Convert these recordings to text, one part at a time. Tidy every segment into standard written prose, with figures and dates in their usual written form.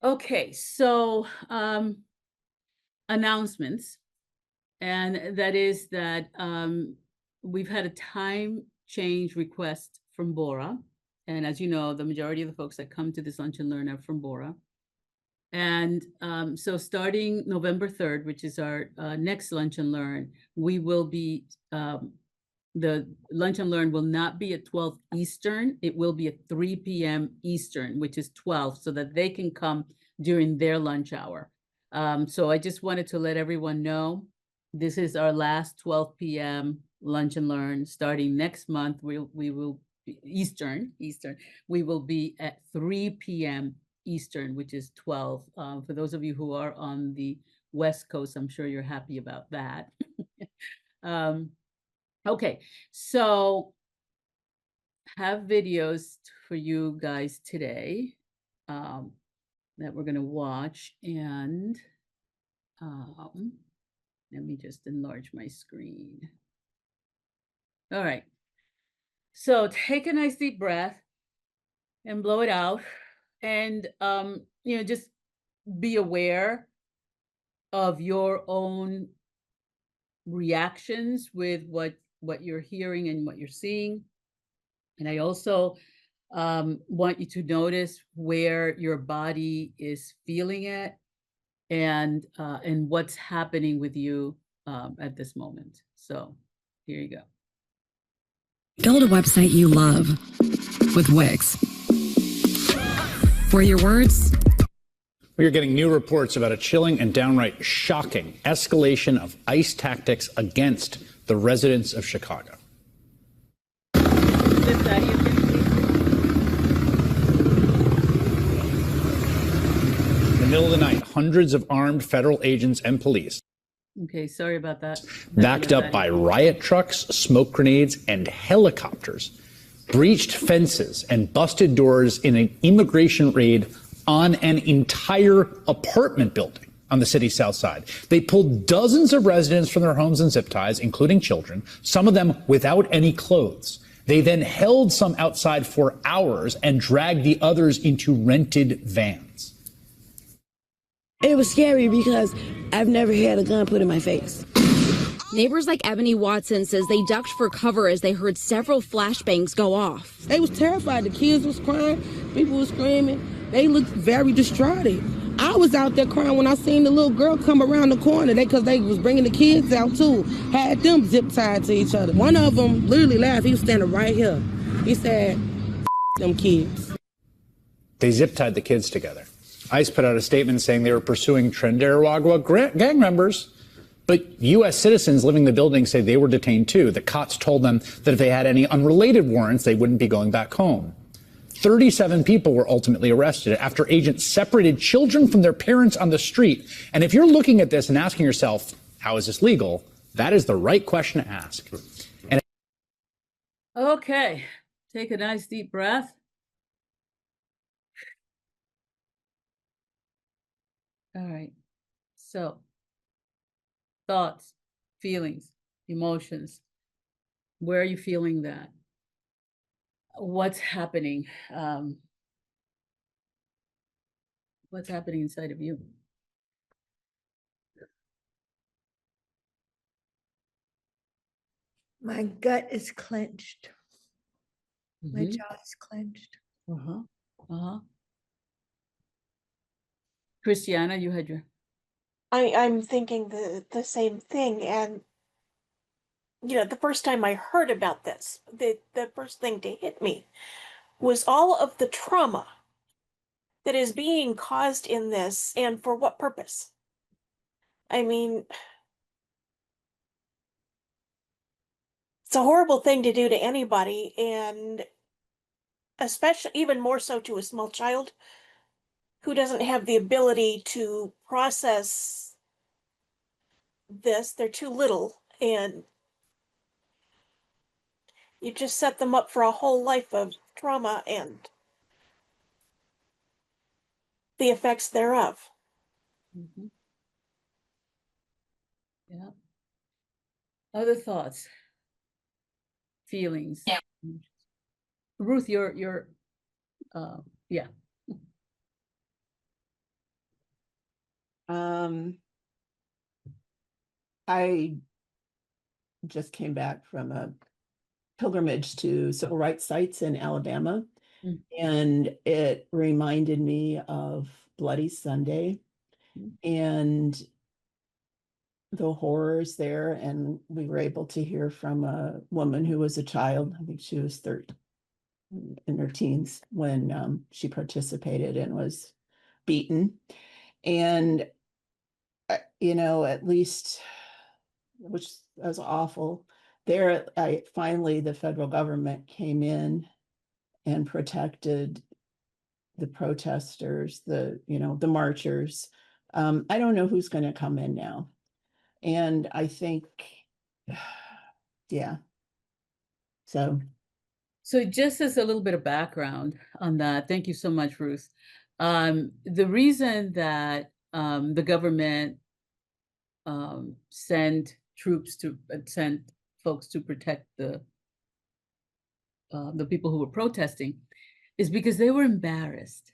Okay, so announcements, and that is that we've had a time change request from Bora. And as you know, the majority of the folks that come to this lunch and learn are from Bora. And so starting November 3rd, which is our next lunch and learn, we will be the lunch and learn will not be at 12 Eastern. It will be at 3 p.m. Eastern, which is 12, so that they can come during their lunch hour. So I just wanted to let everyone know this is our last 12 p.m. lunch and learn. Starting next month, we will be Eastern. We will be at 3 p.m. Eastern, which is 12. For those of you who are on the West Coast, I'm sure you're happy about that. Okay, so have videos for you guys today that we're going to watch, and let me just enlarge my screen. All right, so take a nice deep breath and blow it out, and just be aware of your own reactions with what you're hearing and what you're seeing. And I also want you to notice where your body is feeling it, and what's happening with you at this moment. So here you go. Build a website you love with Wix. For your words. We are getting new reports about a chilling and downright shocking escalation of ICE tactics against the residents of Chicago. In the middle of the night, hundreds of armed federal agents and police. Okay, sorry about that. Backed up by riot trucks, smoke grenades, and helicopters, breached fences and busted doors in an immigration raid on an entire apartment building on the city's south side. They pulled dozens of residents from their homes and zip ties, including children, some of them without any clothes. They then held some outside for hours and dragged the others into rented vans. It was scary because I've never had a gun put in my face. Neighbors like Ebony Watson says they ducked for cover as they heard several flashbangs go off. They was terrified. The kids was crying. People was screaming. They looked very distraught. I was out there crying when I seen the little girl come around the corner. Because they was bringing the kids out too. Had them zip tied to each other. One of them literally laughed. He was standing right here. He said, them kids. They zip tied the kids together. ICE put out a statement saying they were pursuing Trinidad gang members, but U.S. citizens living in the building say they were detained too. The cops told them that if they had any unrelated warrants, they wouldn't be going back home. 37 people were ultimately arrested after agents separated children from their parents on the street. And if you're looking at this and asking yourself, how is this legal? That is the right question to ask. Okay, take a nice deep breath. All right, so thoughts, feelings, emotions. Where are you feeling that? What's happening? What's happening inside of you? My gut is clenched. My Mhm. jaw is clenched. Uh-huh. Uh-huh. Christiana, you had your... I'm thinking the same thing, and the first time I heard about this, the first thing to hit me was all of the trauma that is being caused in this, and for what purpose? I mean, it's a horrible thing to do to anybody, and especially even more so to a small child who doesn't have the ability to process this. They're too little, and you just set them up for a whole life of trauma and the effects thereof. Mhm. Yeah. Other thoughts, feelings. Yeah. Ruth, yeah. I just came back from a pilgrimage to civil rights sites in Alabama, Mm. and it reminded me of Bloody Sunday and the horrors there. And we were able to hear from a woman who was a child. I think she was 13, in her teens, when she participated and was beaten. And at least, which was awful. There, finally the federal government came in and protected the protesters, the marchers. I don't know who's going to come in now, and I think, yeah. So just as a little bit of background on that, thank you so much, Ruth. The reason that the government sent folks to protect the people who were protesting is because they were embarrassed,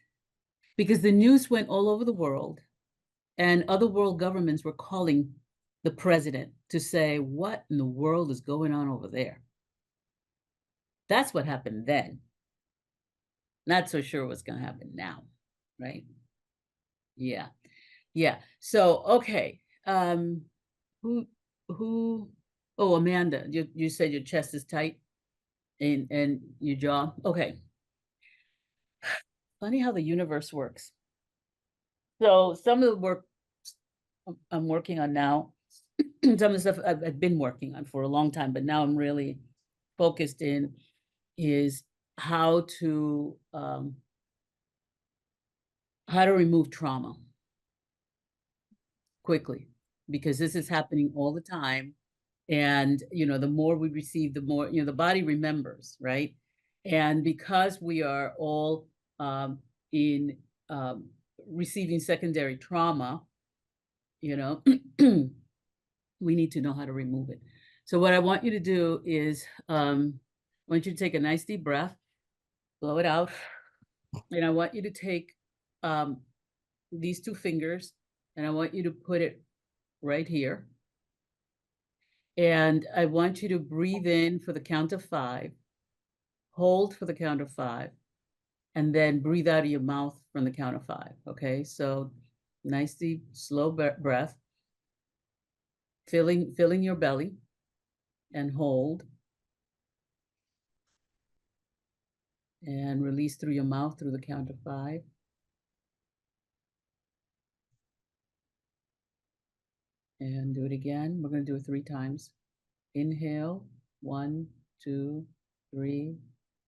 because the news went all over the world and other world governments were calling the president to say, what in the world is going on over there? That's what happened then. Not so sure what's going to happen now, right? Yeah. Yeah. So, okay. Who, oh, Amanda, you said your chest is tight and your jaw. Okay. Funny how the universe works. So some of the work I'm working on now, some of the stuff I've been working on for a long time, but now I'm really focused in is how to remove trauma quickly, because this is happening all the time. And, the more we receive, the more, the body remembers, right? And because we are all in receiving secondary trauma, we need to know how to remove it. So what I want you to do is, I want you to take a nice deep breath, blow it out. And I want you to take these two fingers and I want you to put it right here. And I want you to breathe in for the count of 5, hold for the count of 5, and then breathe out of your mouth from the count of 5. Okay, so nice deep, slow breath, filling your belly, and hold. And release through your mouth through the count of 5. And do it again. We're going to do it 3 times. Inhale, 1, 2, 3,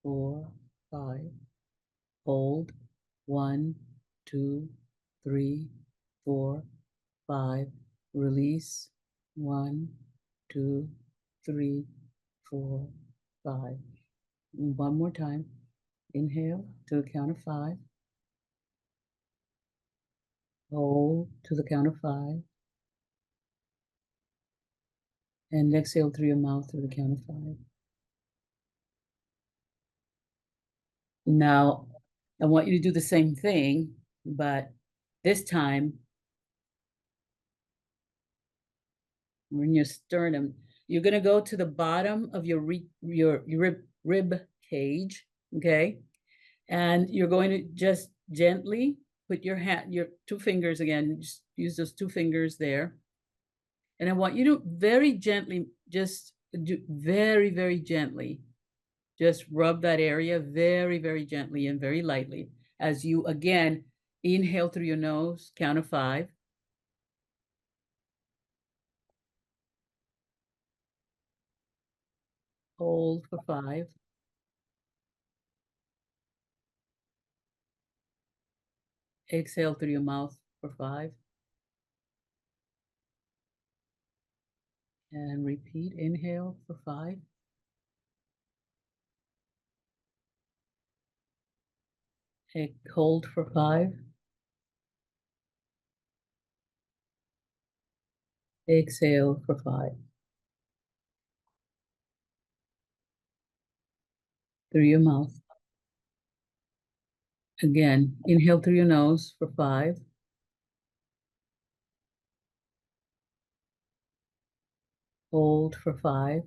4, 5. Hold, 1, 2, 3, 4, 5. Release, 1, 2, 3, 4, 5. One more time. Inhale to the count of 5. Hold to the count of 5. And exhale through your mouth through the count of 5. Now, I want you to do the same thing, but this time, we're in your sternum. You're going to go to the bottom of your rib cage, okay? And you're going to just gently put your 2 fingers again, just use those 2 fingers there. And I want you to very gently, just do very, very gently, just rub that area very, very gently and very lightly as you, again, inhale through your nose, count of 5. Hold for 5. Exhale through your mouth for 5. And repeat, inhale for 5. Hold for 5. Exhale for 5. Through your mouth. Again, inhale through your nose for 5. Hold for 5.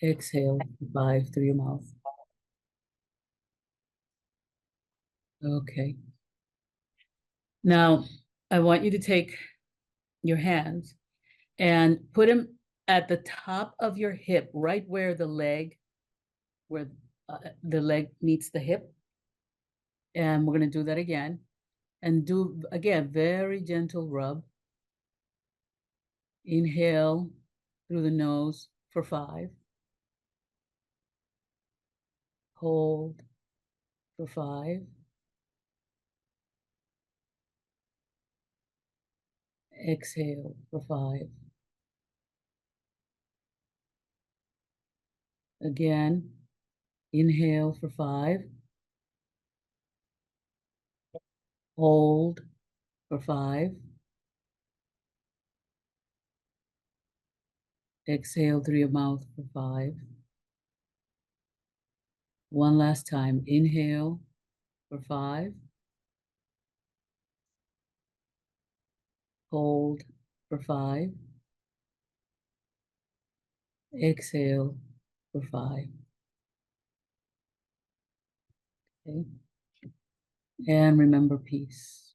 Exhale for 5 through your mouth. Okay. Now, I want you to take your hands and put them at the top of your hip, right where the leg meets the hip. And we're going to do that again. And do, again, very gentle rub. Inhale through the nose for 5. Hold for 5. Exhale for 5. Again, inhale for 5. Hold for 5. Exhale through your mouth for 5. One last time. Inhale for 5. Hold for 5. Exhale for 5. Okay. And remember peace.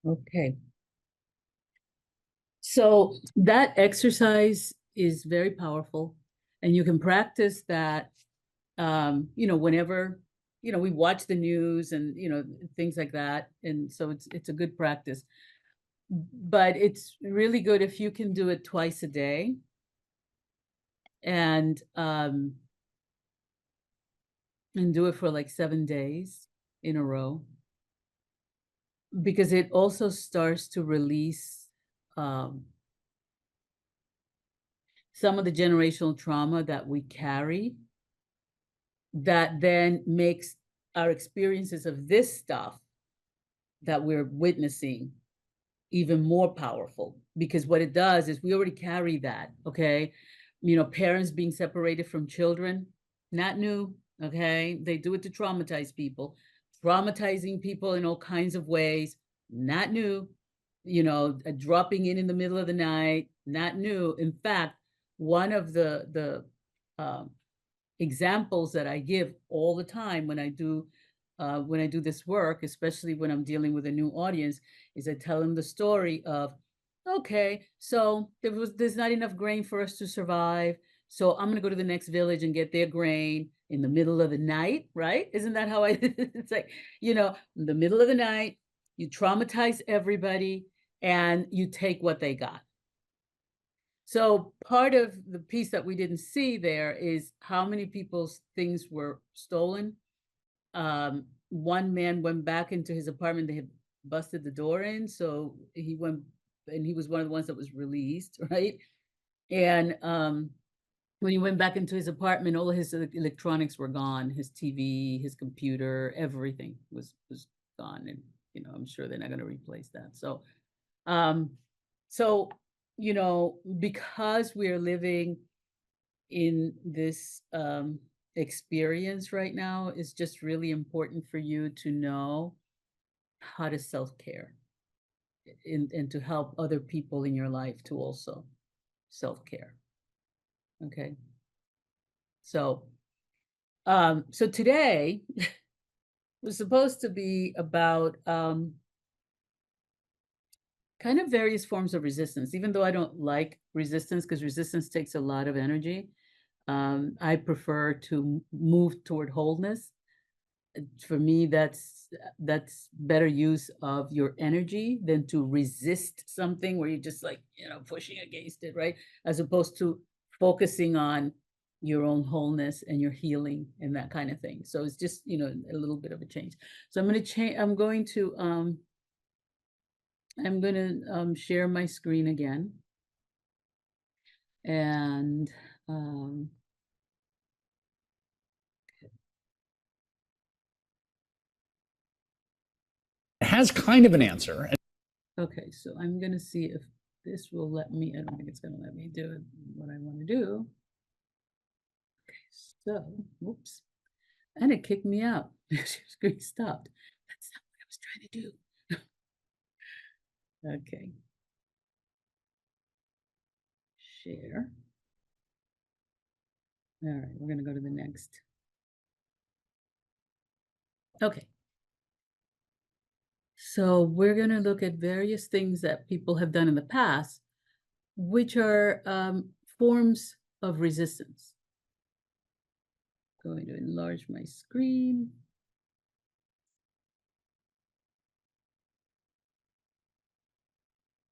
Okay. So that exercise is very powerful, and you can practice that, whenever, we watch the news and, things like that. And so it's a good practice, but it's really good if you can do it twice a day. And do it for like 7 days in a row, because it also starts to release some of the generational trauma that we carry, that then makes our experiences of this stuff that we're witnessing even more powerful. Because what it does is we already carry that, okay? Parents being separated from children, not new, okay? They do it to traumatize people. Traumatizing people in all kinds of ways, not new. Dropping in the middle of the night, not new. In fact, one of the examples that I give all the time when I do this work, especially when I'm dealing with a new audience, is I tell them the story of, okay, so there's not enough grain for us to survive, so I'm going to go to the next village and get their grain in the middle of the night, right? Isn't that how it's like, in the middle of the night, you traumatize everybody and you take what they got. So part of the piece that we didn't see there is how many people's things were stolen. One man went back into his apartment. They had busted the door in, so he went, and he was one of the ones that was released, right? And when he went back into his apartment, all of his electronics were gone. His TV, his computer, everything was gone. And I'm sure they're not going to replace that. So because we're living in this experience right now, it's just really important for you to know how to self-care and to help other people in your life to also self-care. Okay. So today was supposed to be about kind of various forms of resistance, even though I don't like resistance, because resistance takes a lot of energy. I prefer to move toward wholeness. For me, that's better use of your energy than to resist something where you're just like, pushing against it, right? As opposed to focusing on your own wholeness and your healing and that kind of thing. So it's just, a little bit of a change. So I'm going to change. I'm going to share my screen again. And It has kind of an answer. okay, so I'm going to see if this will let me, I don't think it's gonna let me do it, what I want to do. Okay, so, whoops. And it kicked me out. Screen stopped. That's not what I was trying to do. Okay. Share. All right, we're gonna go to the next. Okay. So we're gonna look at various things that people have done in the past, which are forms of resistance. Going to enlarge my screen.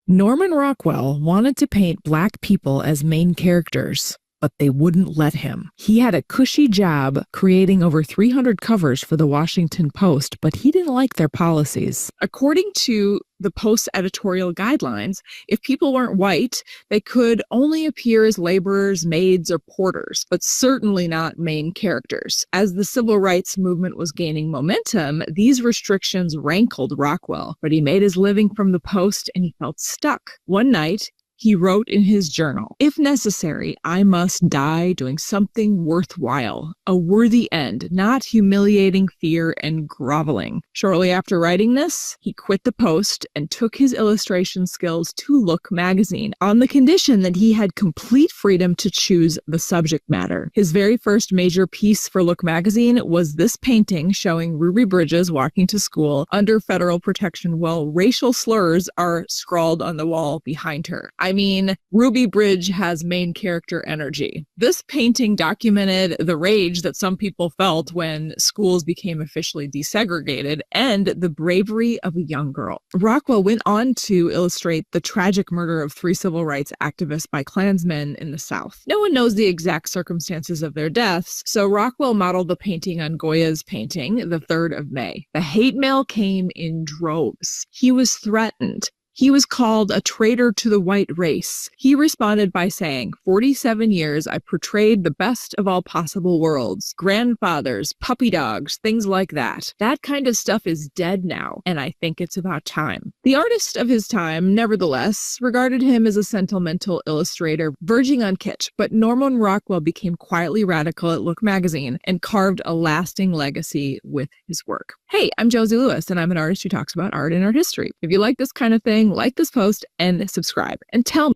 Norman Rockwell wanted to paint Black people as main characters, but they wouldn't let him. He had a cushy job creating over 300 covers for the Washington Post, but he didn't like their policies. According to the Post editorial guidelines, if people weren't white, they could only appear as laborers, maids, or porters, but certainly not main characters. As the civil rights movement was gaining momentum, these restrictions rankled Rockwell, but he made his living from the Post and he felt stuck. One night, he wrote in his journal, "If necessary, I must die doing something worthwhile, a worthy end, not humiliating fear and groveling." Shortly after writing this, he quit the Post and took his illustration skills to Look magazine on the condition that he had complete freedom to choose the subject matter. His very first major piece for Look magazine was this painting showing Ruby Bridges walking to school under federal protection while racial slurs are scrawled on the wall behind her. I mean, Ruby Bridge has main character energy. This painting documented the rage that some people felt when schools became officially desegregated and the bravery of a young girl. Rockwell went on to illustrate the tragic murder of 3 civil rights activists by Klansmen in the South. No one knows the exact circumstances of their deaths, so Rockwell modeled the painting on Goya's painting, The 3rd of May. The hate mail came in droves. He was threatened. He was called a traitor to the white race. He responded by saying, 47 years I portrayed the best of all possible worlds. Grandfathers, puppy dogs, things like that. That kind of stuff is dead now, and I think it's about time. The artist of his time, nevertheless, regarded him as a sentimental illustrator verging on kitsch, but Norman Rockwell became quietly radical at Look magazine and carved a lasting legacy with his work. Hey, I'm Josie Lewis, and I'm an artist who talks about art and art history. If you like this kind of thing, like this post and subscribe and tell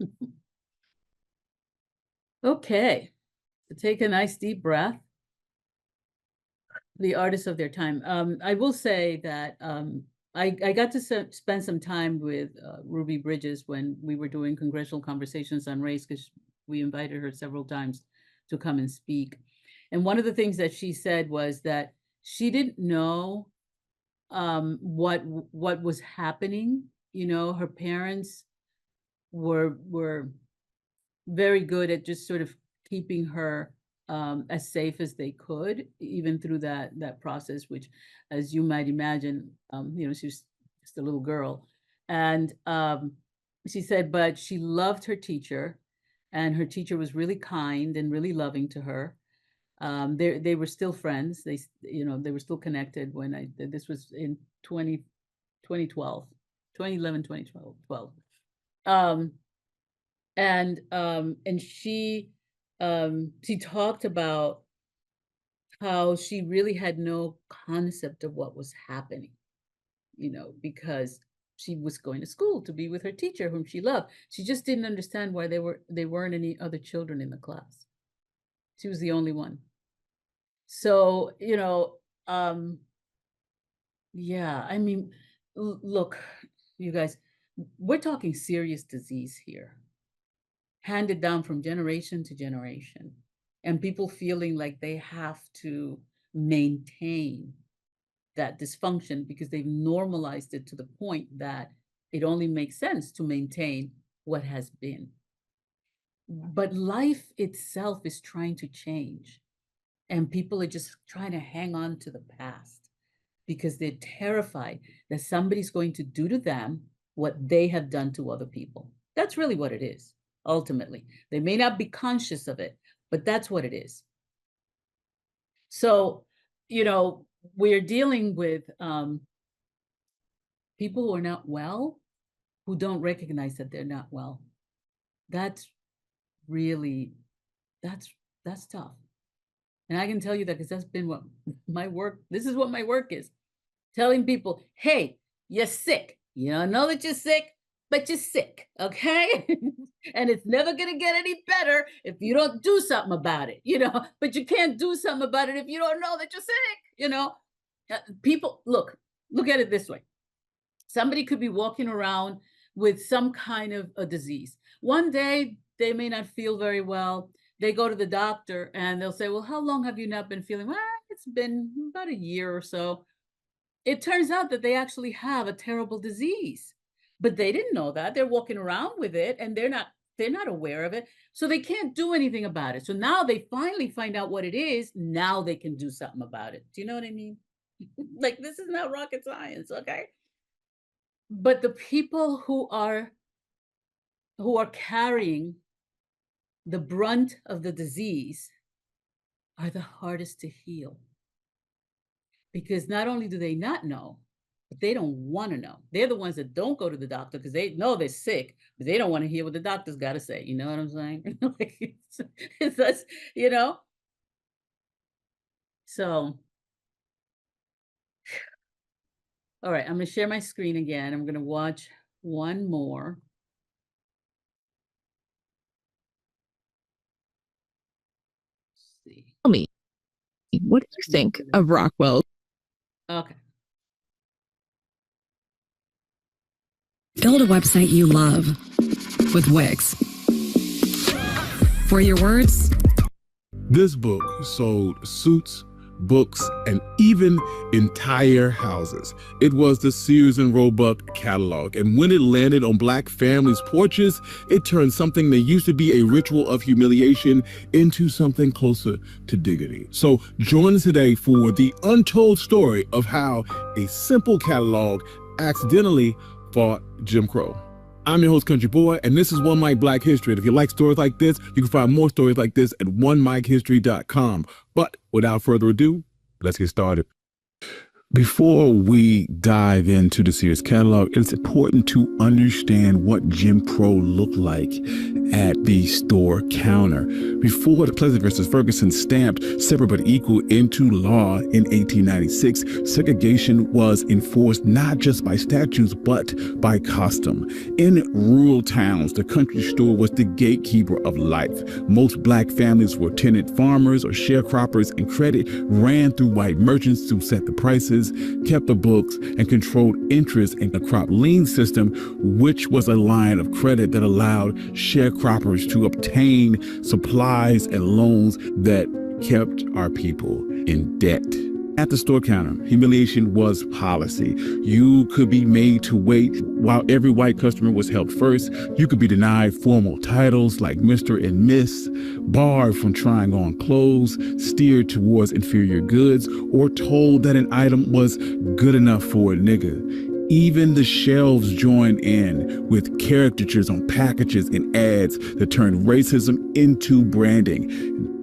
me. Okay, so take a nice deep breath. The artists of their time. I will say that I got to spend some time with Ruby Bridges when we were doing congressional conversations on race, because we invited her several times to come and speak. And one of the things that she said was that she didn't know what was happening. You know, her parents were very good at just sort of keeping her as safe as they could, even through that process, which, as you might imagine, you know, she was just a little girl. And she said, but she loved her teacher, and her teacher was really kind and really loving to her. They were still friends. They were still connected when this was in 2012. 2011, 2012. And she talked about how she really had no concept of what was happening, you know, because she was going to school to be with her teacher whom she loved. She just didn't understand why there weren't any other children in the class. She was the only one. So, you know, yeah, I mean, look, you guys, we're talking serious disease here, handed down from generation to generation, and people feeling like they have to maintain that dysfunction because they've normalized it to the point that it only makes sense to maintain what has been. But life itself is trying to change, and people are just trying to hang on to the past because they're terrified that somebody's going to do to them what they have done to other people. That's really what it is, ultimately. They may not be conscious of it, but that's what it is. So, you know, we're dealing with people who are not well, who don't recognize that they're not well. That's really, that's tough. And I can tell you that because that's been what my work, this is what my work is. Telling people, hey, you're sick. You don't know that you're sick, but you're sick, okay? And it's never gonna get any better if you don't do something about it, but you can't do something about it if you don't know that you're sick, People, look at it this way. Somebody could be walking around with some kind of a disease. One day, they may not feel very well. They go to the doctor and they'll say, well, how long have you not been feeling? Well, it's been about a year or so. It turns out that they actually have a terrible disease, but they didn't know that. They're walking around with it and they're not aware of it. So they can't do anything about it. So now they finally find out what it is. Now they can do something about it. Do you know what I mean? Like, this is not rocket science, okay? But the people who are carrying the brunt of the disease are the hardest to heal. Because not only do they not know, but they don't want to know. They're the ones that don't go to the doctor because they know they're sick, but they don't want to hear what the doctor's got to say. You know what I'm saying? Like, it's just, So, all right, I'm going to share my screen again. I'm going to watch one more. Let's see. Tell me, what do you think of Rockwell? Okay. Build a website you love with Wix. For your words, this book sold suits, books, and even entire houses. It was the Sears and Roebuck catalog, and when it landed on Black families' porches, it turned something that used to be a ritual of humiliation into something closer to dignity. So join us today for the untold story of how a simple catalog accidentally fought Jim Crow. I'm your host, Country Boy, and this is One Mic Black History. And if you like stories like this, you can find more stories like this at onemichistory.com. But without further ado, let's get started. Before we dive into the Sears catalog, it's important to understand what Jim Crow looked like at the store counter. Before the Pleasant versus Ferguson stamped separate but equal into law in 1896, segregation was enforced not just by statutes, but by custom. In rural towns, the country store was the gatekeeper of life. Most Black families were tenant farmers or sharecroppers, and credit ran through white merchants to set the prices, kept the books, and controlled interest in the crop lien system, which was a line of credit that allowed sharecroppers to obtain supplies and loans that kept our people in debt. At the store counter, humiliation was policy. You could be made to wait while every white customer was helped first. You could be denied formal titles like Mr. and Miss, barred from trying on clothes, steered towards inferior goods, or told that an item was good enough for a nigga. Even the shelves joined in with caricatures on packages and ads that turned racism into branding.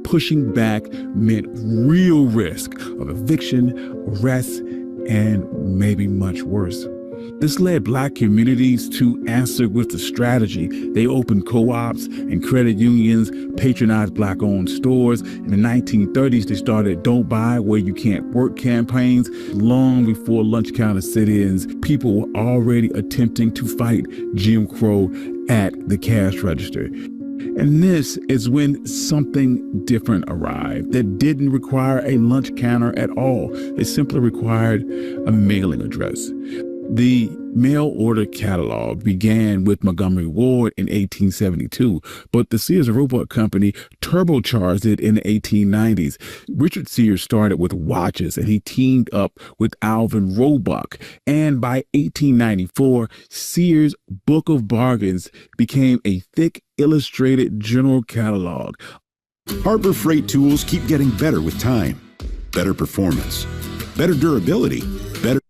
Pushing back meant real risk of eviction, arrest, and maybe much worse. This led Black communities to answer with the strategy. They opened co-ops and credit unions, patronized Black-owned stores. In the 1930s, they started Don't Buy Where You Can't Work campaigns. Long before lunch counter sit-ins, people were already attempting to fight Jim Crow at the cash register. And this is when something different arrived that didn't require a lunch counter at all. It simply required a mailing address. The mail order catalog began with Montgomery Ward in 1872, but the Sears and Roebuck Company turbocharged it in the 1890s. Richard Sears started with watches, and he teamed up with Alvin Roebuck. And by 1894, Sears' Book of Bargains became a thick, illustrated general catalog. Harbor Freight tools keep getting better with time. Better performance, better durability, better.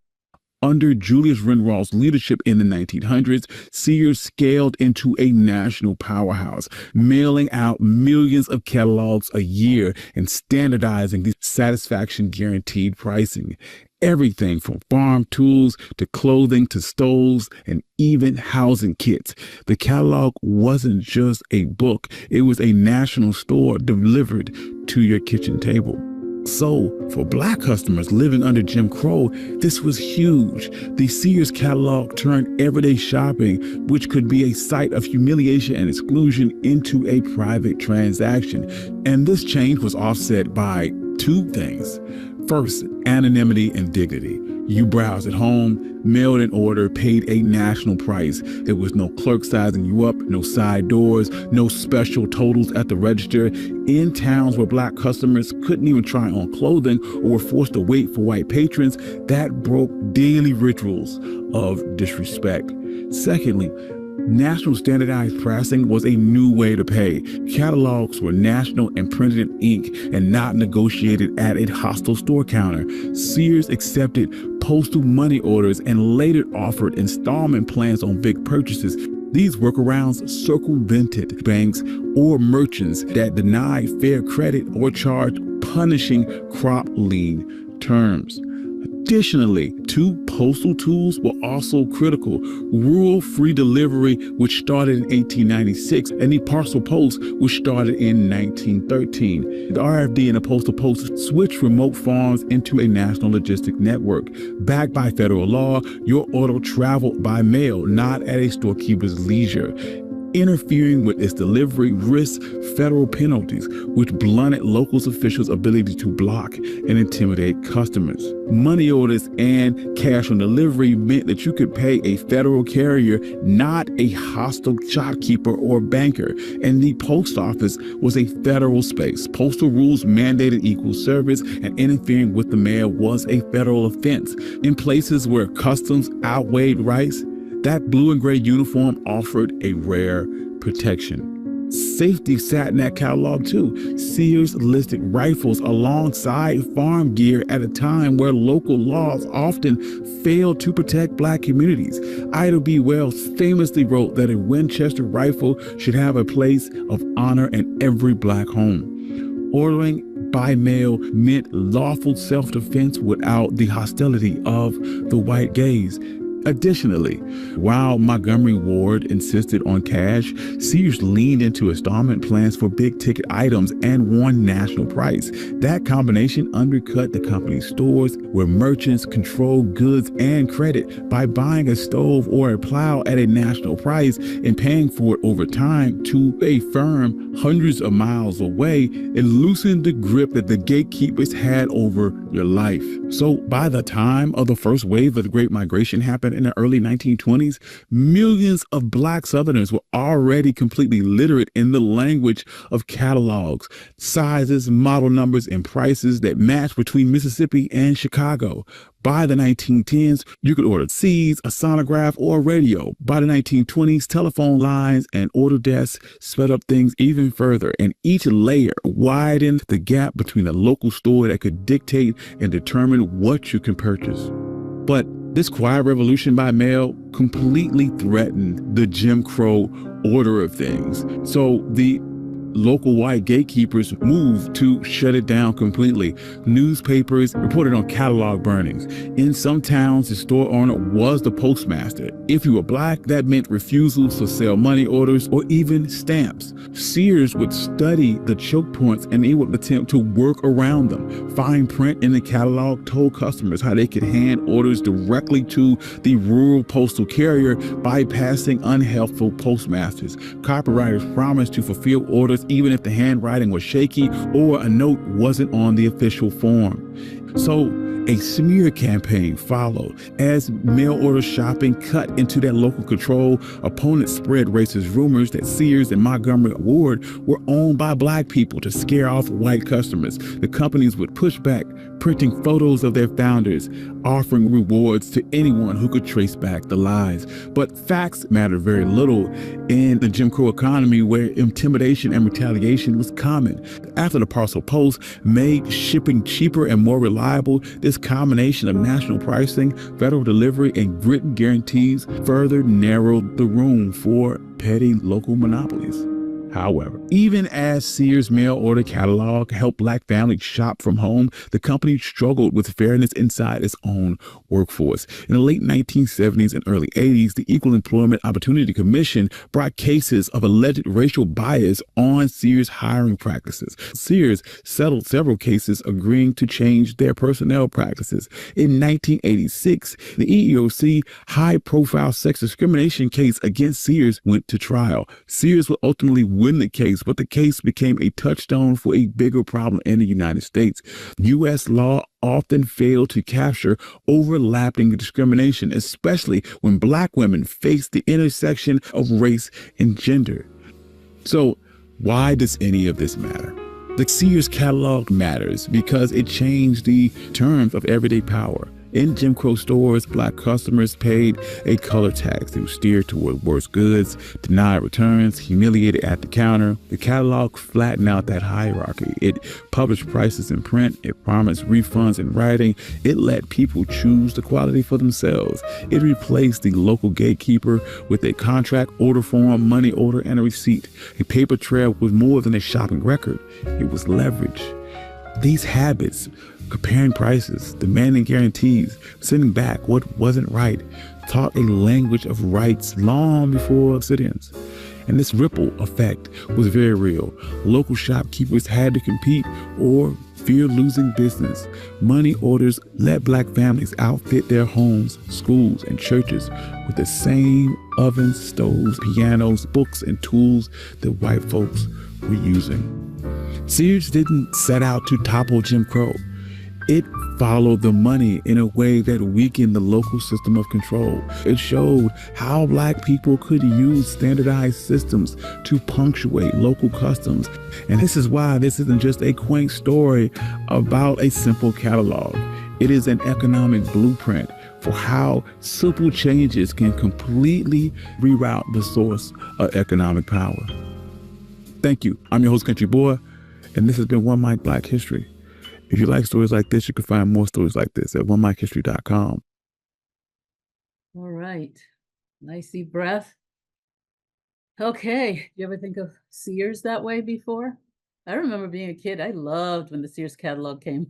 Under Julius Renraw's leadership in the 1900s, Sears scaled into a national powerhouse, mailing out millions of catalogs a year and standardizing the satisfaction guaranteed pricing. Everything from farm tools to clothing to stoves and even housing kits. The catalog wasn't just a book, it was a national store delivered to your kitchen table. So, for Black customers living under Jim Crow, this was huge. The Sears catalog turned everyday shopping, which could be a site of humiliation and exclusion, into a private transaction. And this change was offset by two things. First, anonymity and dignity. You browsed at home, mailed an order, paid a national price. There was no clerk sizing you up, no side doors, no special totals at the register. In towns where Black customers couldn't even try on clothing or were forced to wait for white patrons, that broke daily rituals of disrespect. Secondly, national standardized pricing was a new way to pay. Catalogs were national and printed in ink and not negotiated at a hostile store counter. Sears accepted postal money orders and later offered installment plans on big purchases. These workarounds circumvented banks or merchants that denied fair credit or charged punishing crop lien terms. Additionally, two postal tools were also critical: rural free delivery, which started in 1896, and the parcel post, which started in 1913. The RFD and the postal post switched remote farms into a national logistic network. Backed by federal law, your order traveled by mail, not at a storekeeper's leisure. Interfering with its delivery risked federal penalties, which blunted local officials' ability to block and intimidate customers. Money orders and cash on delivery meant that you could pay a federal carrier, not a hostile shopkeeper or banker. And the post office was a federal space. Postal rules mandated equal service, and interfering with the mail was a federal offense. In places where customs outweighed rights, that blue and gray uniform offered a rare protection. Safety sat in that catalog too. Sears listed rifles alongside farm gear at a time where local laws often failed to protect Black communities. Ida B. Wells famously wrote that a Winchester rifle should have a place of honor in every Black home. Ordering by mail meant lawful self-defense without the hostility of the white gaze. Additionally, while Montgomery Ward insisted on cash, Sears leaned into installment plans for big-ticket items and one national price. That combination undercut the company's stores, where merchants controlled goods and credit. By buying a stove or a plow at a national price and paying for it over time to a firm hundreds of miles away, it loosened the grip that the gatekeepers had over your life. So by the time of the first wave of the Great Migration happened in the early 1920s, millions of Black Southerners were already completely literate in the language of catalogs, sizes, model numbers, and prices that matched between Mississippi and Chicago. By the 1910s, you could order seeds, a sonograph, or a radio. By the 1920s, telephone lines and order desks sped up things even further, and each layer widened the gap between a local store that could dictate and determine what you can purchase. But this quiet revolution by mail completely threatened the Jim Crow order of things. So the local white gatekeepers moved to shut it down completely. Newspapers reported on catalog burnings. In some towns, the store owner was the postmaster. If you were Black, that meant refusals to sell money orders or even stamps. Sears would study the choke points and they would attempt to work around them. Fine print in the catalog told customers how they could hand orders directly to the rural postal carrier, bypassing unhelpful postmasters. Copywriters promised to fulfill orders even if the handwriting was shaky or a note wasn't on the official form. So a smear campaign followed. As mail order shopping cut into that local control, opponents spread racist rumors that Sears and Montgomery Ward were owned by Black people to scare off white customers. The companies would push back, printing photos of their founders, offering rewards to anyone who could trace back the lies. But facts matter very little in the Jim Crow economy, where intimidation and retaliation was common. After the Parcel Post made shipping cheaper and more reliable, this combination of national pricing, federal delivery, and written guarantees further narrowed the room for petty local monopolies. However, even as Sears' mail order catalog helped Black families shop from home, the company struggled with fairness inside its own workforce. In the late 1970s and early 80s, the Equal Employment Opportunity Commission brought cases of alleged racial bias on Sears' hiring practices. Sears settled several cases agreeing to change their personnel practices. In 1986, the EEOC high-profile sex discrimination case against Sears went to trial. Sears would ultimately win the case, but the case became a touchstone for a bigger problem in the United States. U.S. law often failed to capture overlapping discrimination, especially when Black women face the intersection of race and gender. So, why does any of this matter? The Sears catalog matters because it changed the terms of everyday power. In Jim Crow stores, Black customers paid a color tax. They were steered toward worse goods, denied returns, humiliated at the counter. The catalog flattened out that hierarchy. It published prices in print. It promised refunds in writing. It let people choose the quality for themselves. It replaced the local gatekeeper with a contract, order form, money order, and a receipt. A paper trail was more than a shopping record. It was leverage. These habits, comparing prices, demanding guarantees, sending back what wasn't right, taught a language of rights long before sit-ins. And this ripple effect was very real. Local shopkeepers had to compete or fear losing business. Money orders let Black families outfit their homes, schools, and churches with the same ovens, stoves, pianos, books, and tools that white folks were using. Sears didn't set out to topple Jim Crow. It followed the money in a way that weakened the local system of control. It showed how Black people could use standardized systems to punctuate local customs. And this is why this isn't just a quaint story about a simple catalog. It is an economic blueprint for how simple changes can completely reroute the source of economic power. Thank you. I'm your host, Country Boy, and this has been One Mic Black History. If you like stories like this, you can find more stories like this at onemichistory.com. All right. Nice deep breath. Okay. You ever think of Sears that way before? I remember being a kid. I loved when the Sears catalog came.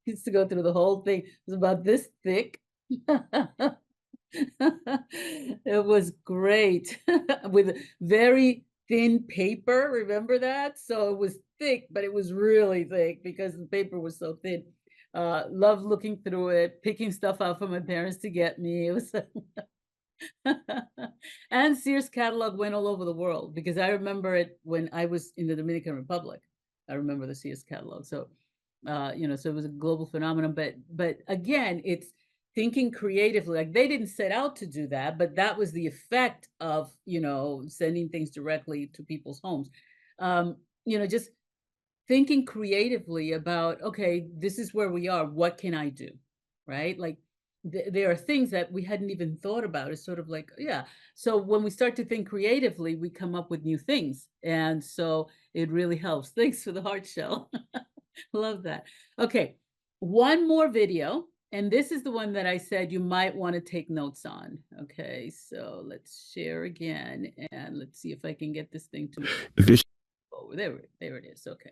Used to go through the whole thing. It was about this thick. It was great with very thin paper. Remember that? So it was thick, but it was really thick because the paper was so thin. Loved looking through it, picking stuff out for my parents to get me. It was and Sears catalog went all over the world because I remember it when I was in the Dominican Republic. I remember the Sears catalog. So so it was a global phenomenon. But again, it's thinking creatively. Like they didn't set out to do that, but that was the effect of, sending things directly to people's homes. Just thinking creatively about, okay, this is where we are. What can I do? Right? Like there are things that we hadn't even thought about. It's sort of like, yeah. So when we start to think creatively, we come up with new things. And so it really helps. Thanks for the heart shell. Love that. Okay. One more video. And this is the one that I said you might want to take notes on. Okay. So let's share again. And let's see if I can get this thing to... Oh, there it is. Okay.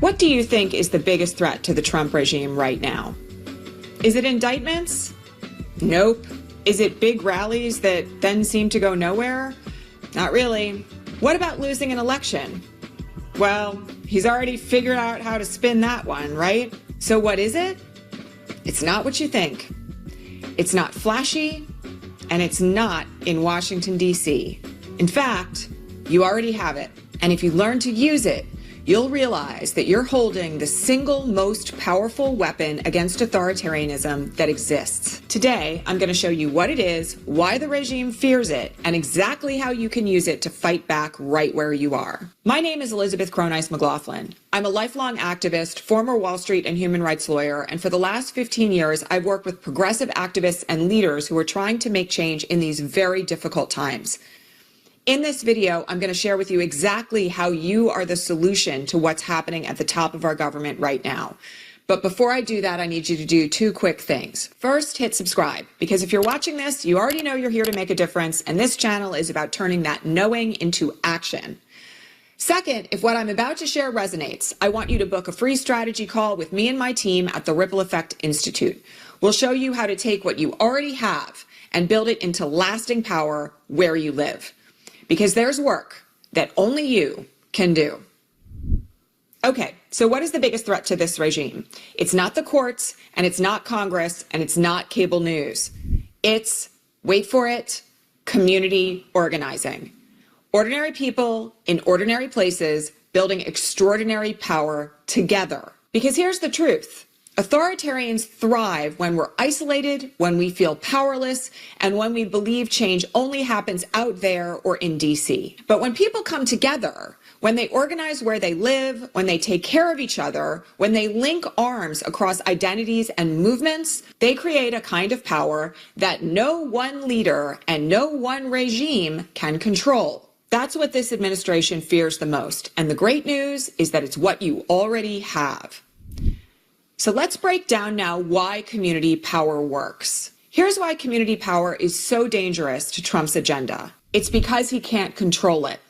What do you think is the biggest threat to the Trump regime right now? Is it indictments? Nope. Is it big rallies that then seem to go nowhere? Not really. What about losing an election? Well, he's already figured out how to spin that one, right? So what is it? It's not what you think. It's not flashy, and it's not in Washington, D.C. In fact, you already have it. And if you learn to use it, you'll realize that you're holding the single most powerful weapon against authoritarianism that exists. Today, I'm going to show you what it is, why the regime fears it, and exactly how you can use it to fight back right where you are. My name is Elizabeth Croneiss McLaughlin. I'm a lifelong activist, former Wall Street and human rights lawyer, and for the last 15 years, I've worked with progressive activists and leaders who are trying to make change in these very difficult times. In this video, I'm going to share with you exactly how you are the solution to what's happening at the top of our government right now. But before I do that, I need you to do two quick things. First, hit subscribe, because if you're watching this, you already know you're here to make a difference, and this channel is about turning that knowing into action. Second, if what I'm about to share resonates, I want you to book a free strategy call with me and my team at the Ripple Effect Institute. We'll show you how to take what you already have and build it into lasting power where you live. Because there's work that only you can do. Okay, so what is the biggest threat to this regime? It's not the courts, and it's not Congress, and it's not cable news. It's, wait for it, community organizing. Ordinary people in ordinary places building extraordinary power together. Because here's the truth. Authoritarians thrive when we're isolated, when we feel powerless, and when we believe change only happens out there or in DC. But when people come together, when they organize where they live, when they take care of each other, when they link arms across identities and movements, they create a kind of power that no one leader and no one regime can control. That's what this administration fears the most. And the great news is that it's what you already have. So let's break down now why community power works. Here's why community power is so dangerous to Trump's agenda. It's because he can't control it.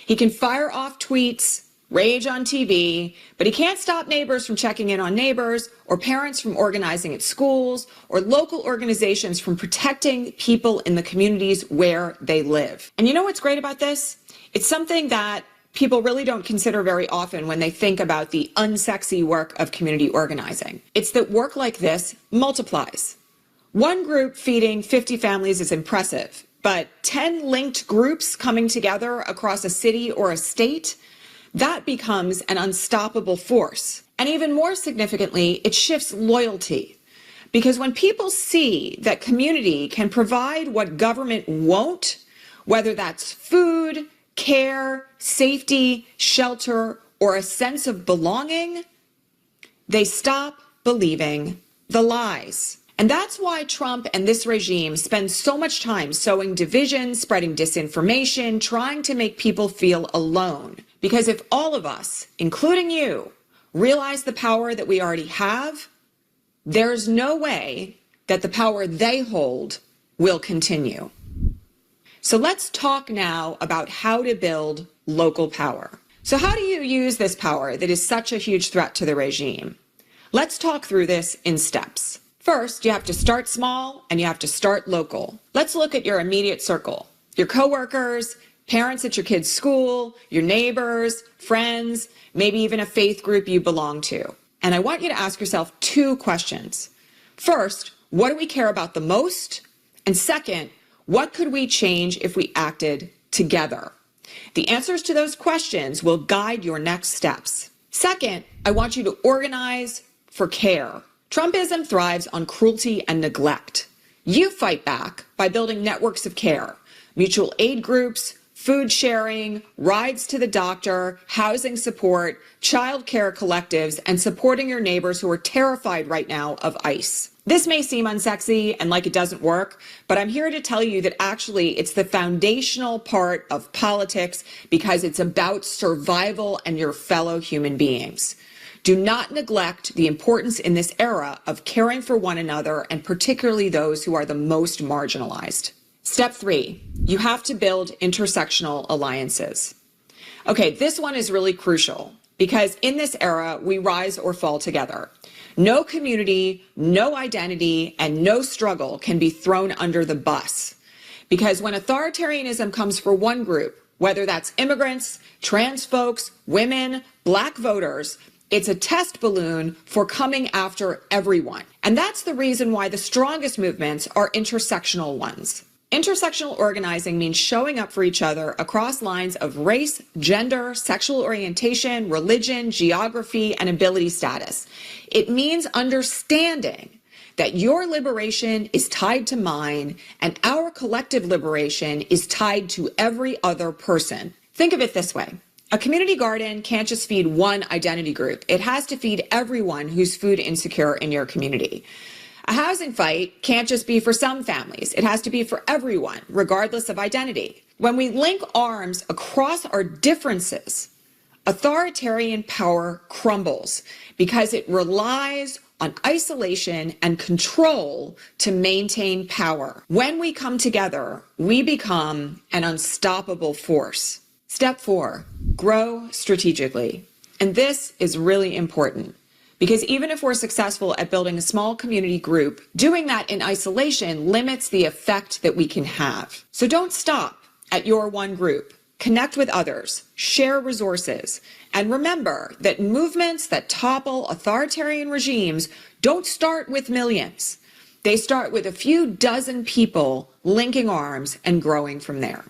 He can fire off tweets, rage on TV, but he can't stop neighbors from checking in on neighbors, or parents from organizing at schools, or local organizations from protecting people in the communities where they live. And you know what's great about this? It's something that people really don't consider very often when they think about the unsexy work of community organizing. It's that work like this multiplies. One group feeding 50 families is impressive, but 10 linked groups coming together across a city or a state, that becomes an unstoppable force. And even more significantly, it shifts loyalty. Because when people see that community can provide what government won't, whether that's food, care, safety, shelter, or a sense of belonging, they stop believing the lies. And that's why Trump and this regime spend so much time sowing division, spreading disinformation, trying to make people feel alone. Because if all of us, including you, realize the power that we already have, there's no way that the power they hold will continue. So let's talk now about how to build local power. So how do you use this power that is such a huge threat to the regime? Let's talk through this in steps. First, you have to start small and you have to start local. Let's look at your immediate circle, your coworkers, parents at your kids' school, your neighbors, friends, maybe even a faith group you belong to. And I want you to ask yourself two questions. First, what do we care about the most? And second, what could we change if we acted together? The answers to those questions will guide your next steps. Second, I want you to organize for care. Trumpism thrives on cruelty and neglect. You fight back by building networks of care, mutual aid groups, food sharing, rides to the doctor, housing support, child care collectives, and supporting your neighbors who are terrified right now of ICE. This may seem unsexy and like it doesn't work, but I'm here to tell you that actually it's the foundational part of politics because it's about survival and your fellow human beings. Do not neglect the importance in this era of caring for one another and particularly those who are the most marginalized. Step 3, you have to build intersectional alliances. Okay, this one is really crucial because in this era, we rise or fall together. No community, no identity, and no struggle can be thrown under the bus. Because when authoritarianism comes for one group, whether that's immigrants, trans folks, women, black voters, it's a test balloon for coming after everyone. And that's the reason why the strongest movements are intersectional ones. Intersectional organizing means showing up for each other across lines of race, gender, sexual orientation, religion, geography, and ability status. It means understanding that your liberation is tied to mine and our collective liberation is tied to every other person. Think of it this way. A community garden can't just feed one identity group. It has to feed everyone who's food insecure in your community. A housing fight can't just be for some families. It has to be for everyone, regardless of identity. When we link arms across our differences, authoritarian power crumbles because it relies on isolation and control to maintain power. When we come together, we become an unstoppable force. Step 4, grow strategically. And this is really important because even if we're successful at building a small community group, doing that in isolation limits the effect that we can have. So don't stop at your one group. Connect with others, share resources, and remember that movements that topple authoritarian regimes don't start with millions. They start with a few dozen people linking arms and growing from there.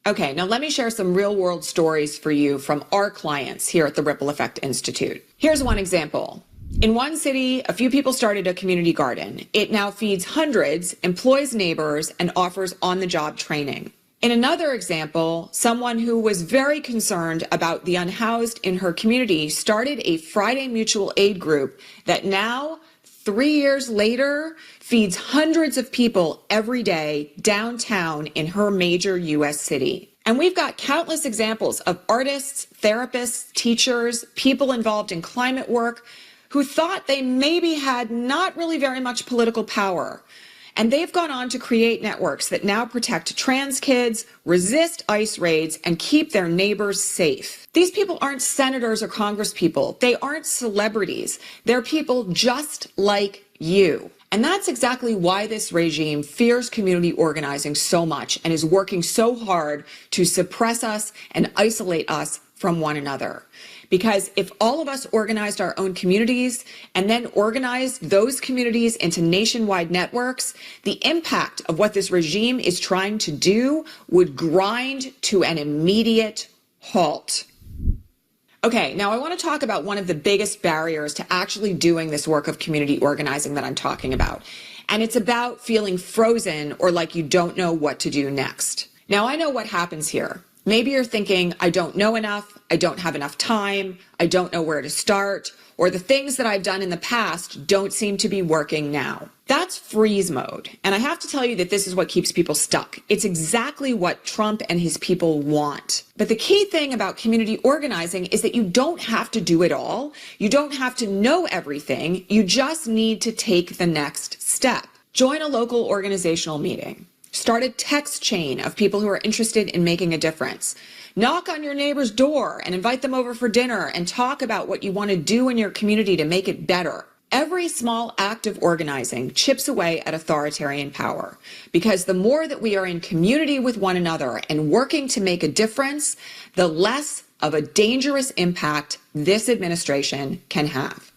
Okay, now let me share some real-world stories for you from our clients here at the Ripple Effect Institute. Here's one example. In one city, a few people started a community garden. It now feeds hundreds, employs neighbors, and offers on-the-job training. In another example, someone who was very concerned about the unhoused in her community started a Friday mutual aid group that now, 3 years later, feeds hundreds of people every day downtown in her major U.S. city. And we've got countless examples of artists, therapists, teachers, people involved in climate work who thought they maybe had not really very much political power. And they've gone on to create networks that now protect trans kids, resist ICE raids, and keep their neighbors safe. These people aren't senators or congresspeople. They aren't celebrities. They're people just like you. And that's exactly why this regime fears community organizing so much and is working so hard to suppress us and isolate us from one another. Because if all of us organized our own communities and then organized those communities into nationwide networks, the impact of what this regime is trying to do would grind to an immediate halt. Okay, now I want to talk about one of the biggest barriers to actually doing this work of community organizing that I'm talking about. And it's about feeling frozen or like you don't know what to do next. Now I know what happens here. Maybe you're thinking, I don't know enough, I don't have enough time, I don't know where to start, or the things that I've done in the past don't seem to be working now. That's freeze mode. And I have to tell you that this is what keeps people stuck. It's exactly what Trump and his people want. But the key thing about community organizing is that you don't have to do it all. You don't have to know everything. You just need to take the next step. Join a local organizational meeting. Start a text chain of people who are interested in making a difference. Knock on your neighbor's door and invite them over for dinner and talk about what you want to do in your community to make it better. Every small act of organizing chips away at authoritarian power because the more that we are in community with one another and working to make a difference, the less of a dangerous impact this administration can have.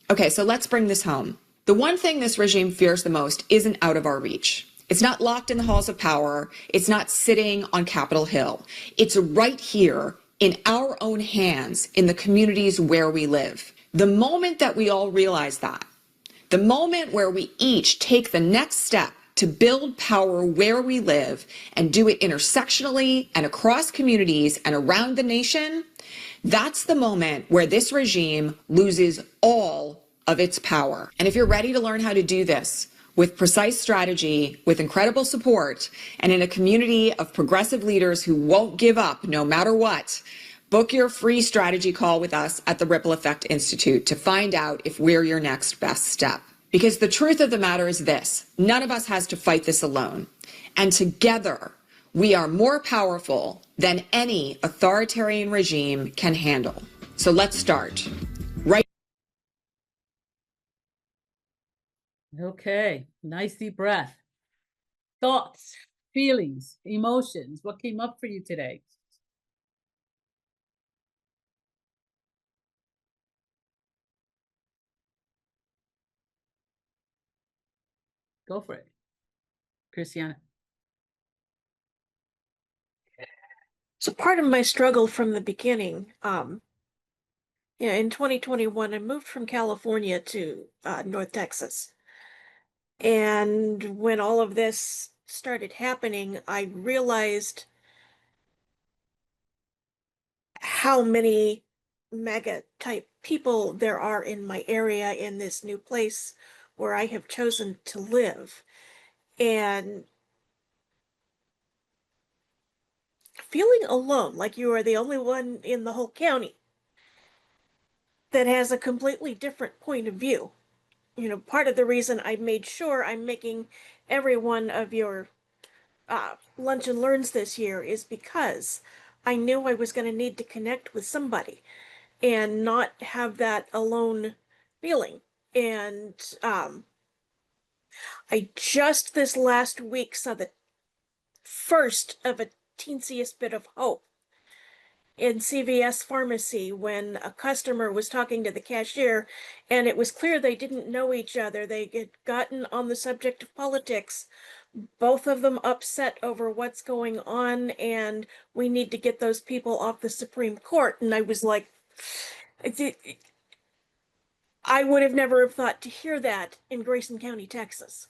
Okay, so let's bring this home. The one thing this regime fears the most isn't out of our reach. It's not locked in the halls of power. It's not sitting on Capitol Hill. It's right here in our own hands in the communities where we live. The moment that we all realize that, the moment where we each take the next step to build power where we live and do it intersectionally and across communities and around the nation, that's the moment where this regime loses all of its power. And if you're ready to learn how to do this, with precise strategy, with incredible support, and in a community of progressive leaders who won't give up no matter what, book your free strategy call with us at the Ripple Effect Institute to find out if we're your next best step. Because the truth of the matter is this, none of us has to fight this alone. And together, we are more powerful than any authoritarian regime can handle. So let's start. Okay, nice deep breath. Thoughts, feelings, emotions. What came up for you today? Go for it, Christiana. So part of my struggle from the beginning Yeah, in 2021, I moved from California to North Texas. And when all of this started happening, I realized how many mega type people there are in my area in this new place where I have chosen to live. And feeling alone, like you are the only one in the whole county that has a completely different point of view. You know, part of the reason I made sure I'm making every one of your lunch and learns this year is because I knew I was going to need to connect with somebody and not have that alone feeling. And I just this last week saw the first of a teensiest bit of hope in CVS pharmacy when a customer was talking to the cashier and it was clear they didn't know each other. They had gotten on the subject of politics, both of them upset over what's going on, and we need to get those people off the Supreme Court. And I was like, I would have never have thought to hear that in Grayson County, Texas.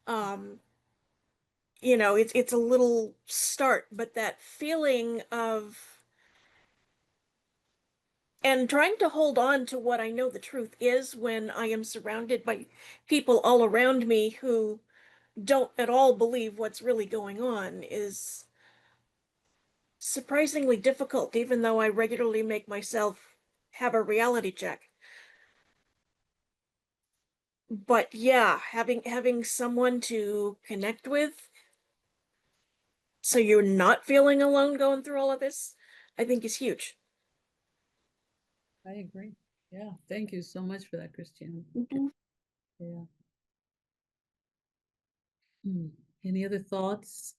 You know, it's a little start, but that feeling of and trying to hold on to what I know the truth is when I am surrounded by people all around me who don't at all believe what's really going on is surprisingly difficult, even though I regularly make myself have a reality check. But yeah, having someone to connect with so you're not feeling alone going through all of this, I think is huge. I agree. Yeah, thank you so much for that, Christiane. Yeah. Any other thoughts?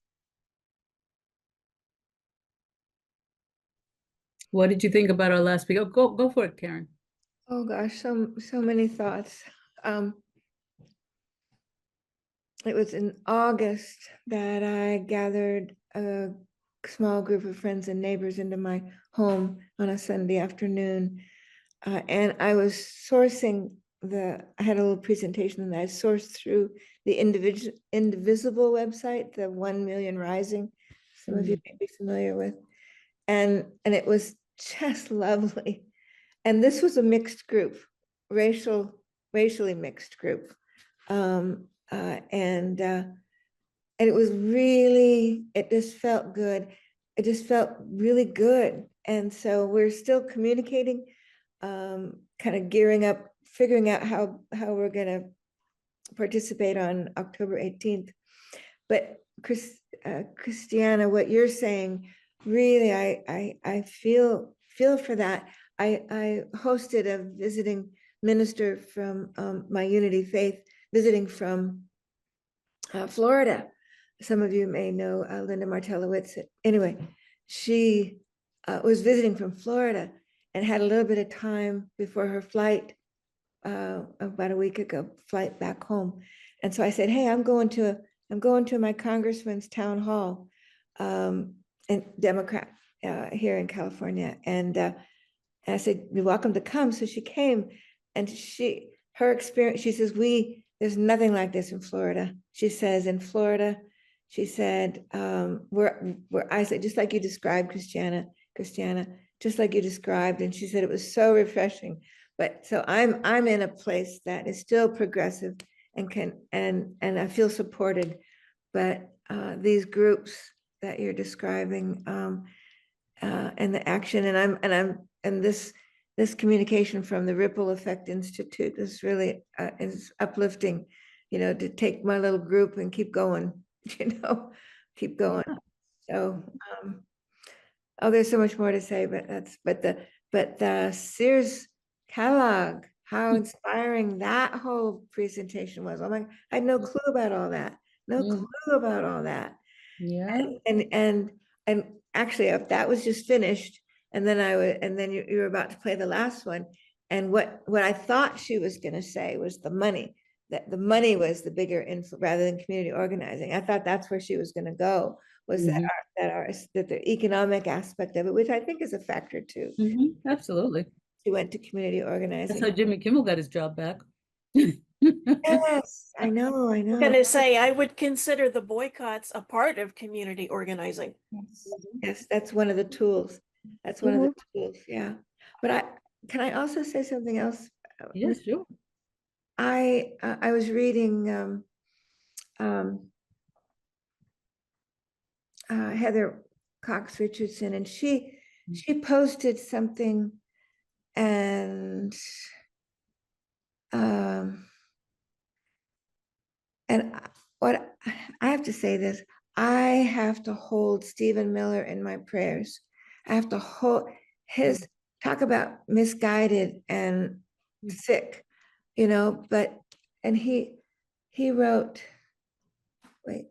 What did you think about our last week? Oh, go for it, Karen. Oh gosh, so many thoughts. It was in August that I gathered a small group of friends and neighbors into my home on a Sunday afternoon. And I was sourcing I had a little presentation that I sourced through the Indivisible website, the 1 Million Rising. Some of you may be familiar with. And it was just lovely. And this was a mixed group, racially mixed group. And it was really, it just felt good. It just felt really good. And so we're still communicating, kind of gearing up, figuring out how we're going to participate on October 18th. But Christiana, what you're saying, really, I feel for that. I hosted a visiting minister from my Unity Faith, visiting from Florida. Some of you may know Linda Martellowitz. Anyway, she was visiting from Florida and had a little bit of time before her flight about a week ago, flight back home. And so I said, hey, I'm going to my congressman's town hall, and Democrat here in California. And I said, you're welcome to come. So she came, and her experience, she says, there's nothing like this in Florida. She says, in Florida, she said, I said, just like you described, Christiana, just like you described. And she said, it was so refreshing. But so I'm in a place that is still progressive and I feel supported. But these groups that you're describing, and the action, and this communication from the Ripple Effect Institute is really is uplifting, to take my little group and keep going, keep going. So, there's so much more to say, but the Sears catalog, how inspiring that whole presentation was. Oh my, I had no clue about all that. No clue about all that. Yeah. And actually, if that was just finished, and then you were about to play the last one. And what I thought she was going to say was the money, that the money was the bigger influence rather than community organizing. I thought that's where she was going to go, was that the economic aspect of it, which I think is a factor too. Absolutely. she went to community That's organizing. how Jimmy Kimmel got his job back. Yes, I know, I I'm know. gonna say I would consider the boycotts a part of community organizing. Yes, that's one of the tools. That's one of the tools, yeah. But can I also say something else? Yes, sure. I was reading Heather Cox Richardson, and she posted something, and what I have to say this, I have to hold Stephen Miller in my prayers. I have to hold his, talk about misguided and sick, you know, and he wrote, wait.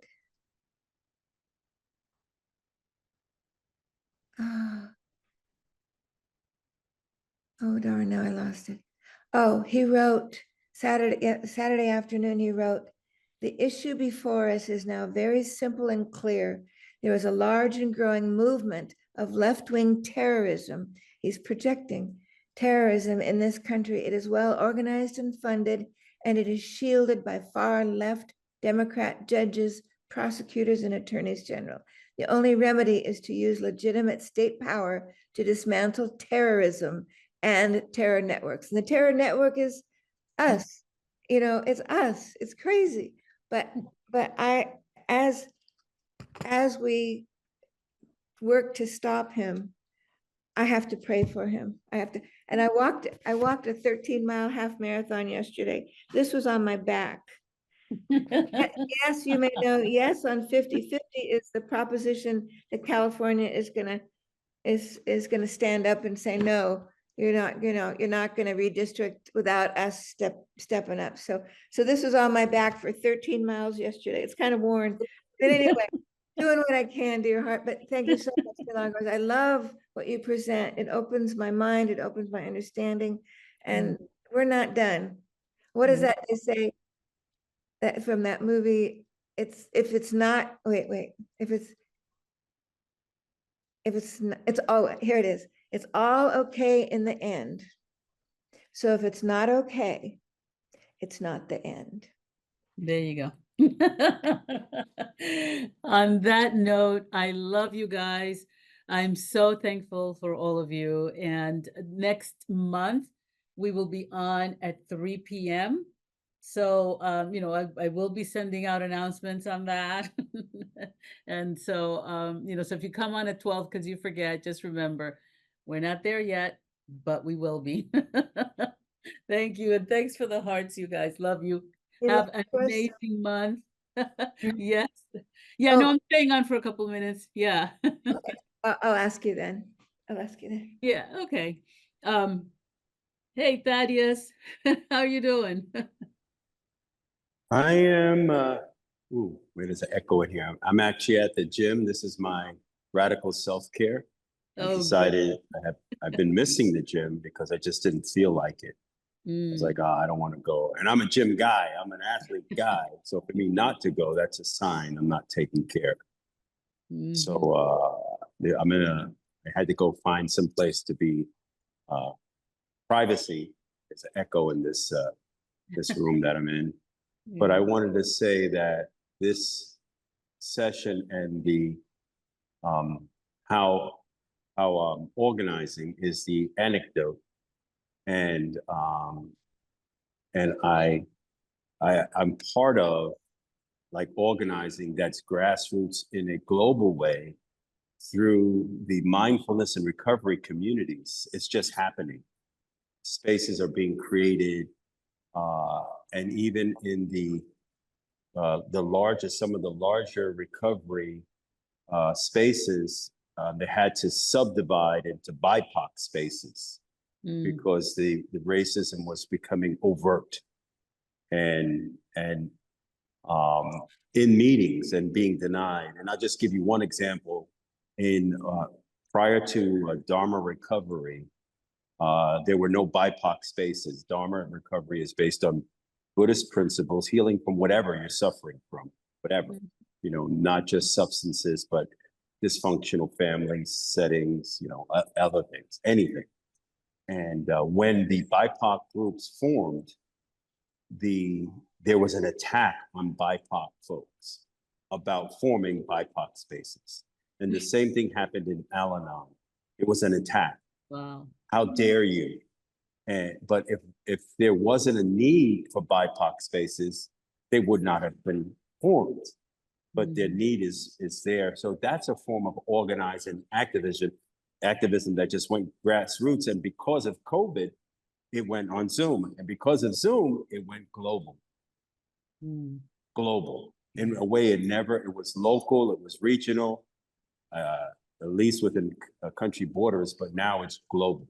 Oh darn, now I lost it. Oh, he wrote Saturday afternoon, he wrote, "The issue before us is now very simple and clear. There is a large and growing movement of left-wing terrorism." He's projecting terrorism in this country. It is well organized and funded, and it is shielded by far left Democrat judges, prosecutors, and attorneys general. The only remedy is to use legitimate state power to dismantle terrorism and terror networks. And the terror network is us. You know, it's us. It's crazy. But as we work to stop him, I have to pray for him. I have to, and I walked a 13-mile half marathon yesterday. This was on my back. Yes, you may know, yes, on 50-50 is the proposition that California is gonna stand up and say, no, you're not gonna redistrict without us stepping up. So this was on my back for 13 miles yesterday. It's kind of worn, but anyway, doing what I can, dear heart. But thank you so much, Milagros. I love what you present. It opens my mind. It opens my understanding, and we're not done. What does that say? That from that movie? If it's not, wait. If it's not, it's all, here it is. It's all okay in the end. So if it's not okay, it's not the end. There you go. On that note, I love you guys. I'm so thankful for all of you. And next month, we will be on at 3 p.m. So, you know, I will be sending out announcements on that. And so, you know, so if you come on at 12 because you forget, just remember, we're not there yet, but we will be. Thank you. And thanks for the hearts, you guys. Love you. Have an amazing month. Yes. Yeah, no, I'm staying on for a couple of minutes. Yeah. I'll ask you then. Yeah, okay. Hey, Thaddeus, how you doing? I am, ooh, wait, there's an echo in here. I'm actually at the gym. This is my radical self-care. I decided I've been missing the gym because I just didn't feel like it. I was like, oh, I don't want to go. And I'm a gym guy. I'm an athlete guy. So for me not to go, that's a sign I'm not taking care. So I had to go find some place to be privacy. There's an echo in this room that I'm in. But I wanted to say that this session and the how organizing is the anecdote, and I'm part of like organizing that's grassroots in a global way through the mindfulness and recovery communities. It's just happening. Spaces are being created. And even in some of the larger recovery spaces, they had to subdivide into BIPOC spaces because the racism was becoming overt and in meetings and being denied. And I'll just give you one example. Prior to Dharma recovery, there were no BIPOC spaces. Dharma recovery is based on Buddhist principles, healing from whatever you're suffering from, whatever, you know, not just substances, but dysfunctional family settings, you know, other things, anything. And when the BIPOC groups formed, there was an attack on BIPOC folks about forming BIPOC spaces. And the same thing happened in Al-Anon. It was an attack. Wow. How dare you? But if there wasn't a need for BIPOC spaces, they would not have been formed. But their need is there. So that's a form of organizing activism that just went grassroots. And because of COVID, it went on Zoom. And because of Zoom, it went global. Global. In a way it was local, it was regional, at least within country borders, but now it's global.